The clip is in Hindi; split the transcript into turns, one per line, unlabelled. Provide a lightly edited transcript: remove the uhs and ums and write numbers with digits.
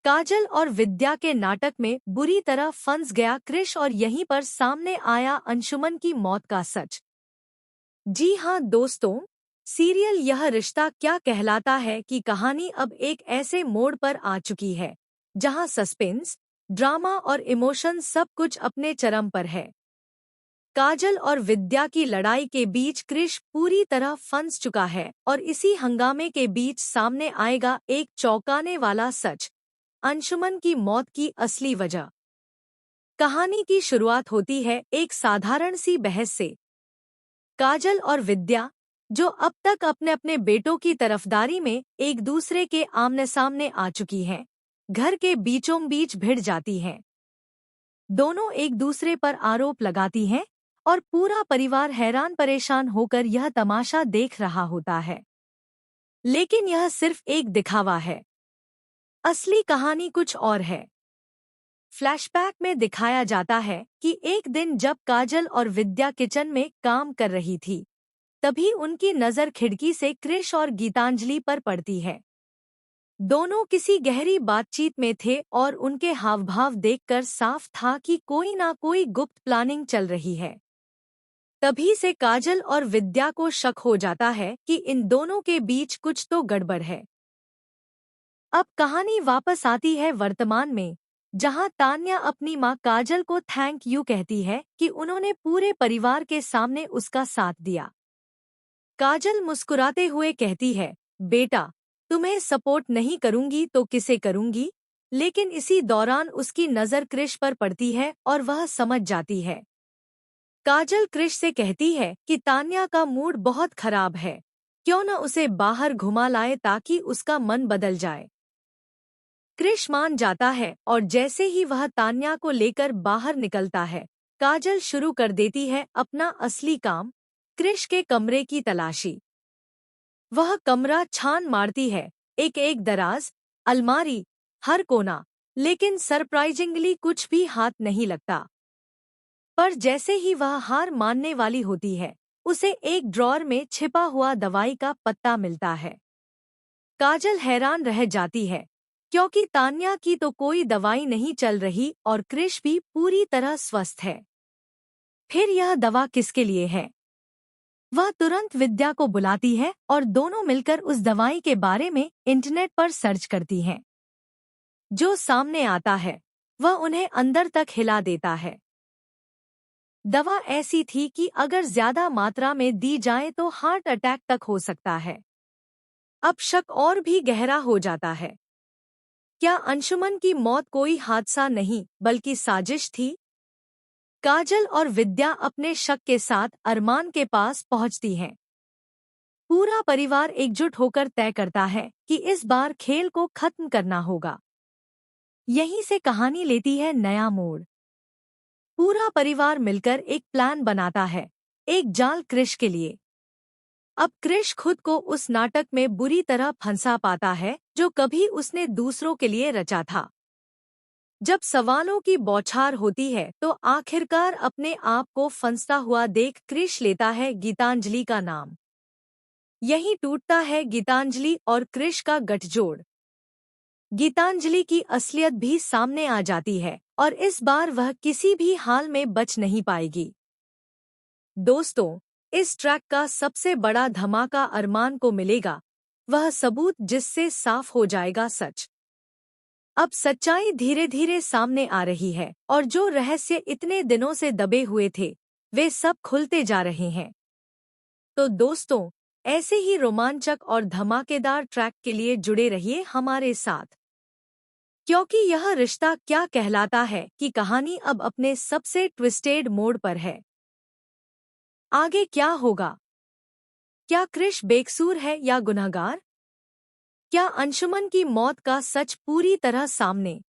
काजल और विद्या के नाटक में बुरी तरह फंस गया क्रिश और यहीं पर सामने आया अंशुमन की मौत का सच। जी हाँ दोस्तों, सीरियल यह रिश्ता क्या कहलाता है की कहानी अब एक ऐसे मोड़ पर आ चुकी है जहां सस्पेंस, ड्रामा और इमोशन सब कुछ अपने चरम पर है। काजल और विद्या की लड़ाई के बीच क्रिश पूरी तरह फंस चुका है और इसी हंगामे के बीच सामने आएगा एक चौंकाने वाला सच, अंशुमन की मौत की असली वजह। कहानी की शुरुआत होती है एक साधारण सी बहस से। काजल और विद्या, जो अब तक अपने अपने बेटों की तरफदारी में एक दूसरे के आमने सामने आ चुकी हैं, घर के बीचों बीच भिड़ जाती हैं। दोनों एक दूसरे पर आरोप लगाती हैं और पूरा परिवार हैरान परेशान होकर यह तमाशा देख रहा होता है। लेकिन यह सिर्फ एक दिखावा है, असली कहानी कुछ और है। फ्लैशबैक में दिखाया जाता है कि एक दिन जब काजल और विद्या किचन में काम कर रही थी, तभी उनकी नज़र खिड़की से क्रिश और गीतांजलि पर पड़ती है। दोनों किसी गहरी बातचीत में थे और उनके हावभाव देखकर साफ था कि कोई ना कोई गुप्त प्लानिंग चल रही है। तभी से काजल और विद्या को शक हो जाता है कि इन दोनों के बीच कुछ तो गड़बड़ है। अब कहानी वापस आती है वर्तमान में, जहां तान्या अपनी मां काजल को थैंक यू कहती है कि उन्होंने पूरे परिवार के सामने उसका साथ दिया। काजल मुस्कुराते हुए कहती है, बेटा, तुम्हें सपोर्ट नहीं करूंगी तो किसे करूंगी। लेकिन इसी दौरान उसकी नज़र क्रिश पर पड़ती है और वह समझ जाती है। काजल क्रिश से कहती है कि तान्या का मूड बहुत खराब है, क्यों न उसे बाहर घुमा लाए ताकि उसका मन बदल जाए। क्रिश मान जाता है और जैसे ही वह तान्या को लेकर बाहर निकलता है, काजल शुरू कर देती है अपना असली काम, क्रिश के कमरे की तलाशी। वह कमरा छान मारती है, एक एक दराज, अलमारी, हर कोना, लेकिन सरप्राइजिंगली कुछ भी हाथ नहीं लगता। पर जैसे ही वह हार मानने वाली होती है, उसे एक ड्रॉर में छिपा हुआ दवाई का पत्ता मिलता है। काजल हैरान रह जाती है, क्योंकि तान्या की तो कोई दवाई नहीं चल रही और क्रिश भी पूरी तरह स्वस्थ है। फिर यह दवा किसके लिए है? वह तुरंत विद्या को बुलाती है और दोनों मिलकर उस दवाई के बारे में इंटरनेट पर सर्च करती हैं। जो सामने आता है, वह उन्हें अंदर तक हिला देता है। दवा ऐसी थी कि अगर ज्यादा मात्रा में दी जाए तो हार्ट अटैक तक हो सकता है। अब शक और भी गहरा हो जाता है। क्या अंशुमन की मौत कोई हादसा नहीं बल्कि साजिश थी? काजल और विद्या अपने शक के साथ अरमान के पास पहुंचती हैं। पूरा परिवार एकजुट होकर तय करता है कि इस बार खेल को खत्म करना होगा। यहीं से कहानी लेती है नया मोड़। पूरा परिवार मिलकर एक प्लान बनाता है, एक जाल क्रिश के लिए। अब क्रिश खुद को उस नाटक में बुरी तरह फंसा पाता है जो कभी उसने दूसरों के लिए रचा था। जब सवालों की बौछार होती है तो आखिरकार अपने आप को फंसता हुआ देख क्रिश लेता है गीतांजलि का नाम। यही टूटता है गीतांजलि और क्रिश का गठजोड़। गीतांजलि की असलियत भी सामने आ जाती है और इस बार वह किसी भी हाल में बच नहीं पाएगी। दोस्तों, इस ट्रैक का सबसे बड़ा धमाका अरमान को मिलेगा, वह सबूत जिससे साफ हो जाएगा सच। अब सच्चाई धीरे धीरे सामने आ रही है और जो रहस्य इतने दिनों से दबे हुए थे, वे सब खुलते जा रहे हैं। तो दोस्तों, ऐसे ही रोमांचक और धमाकेदार ट्रैक के लिए जुड़े रहिए हमारे साथ, क्योंकि यह रिश्ता क्या कहलाता है कि कहानी अब अपने सबसे ट्विस्टेड मोड़ पर है। आगे क्या होगा? क्या क्रिश बेकसूर है या गुनहगार? क्या अंशुमन की मौत का सच पूरी तरह सामने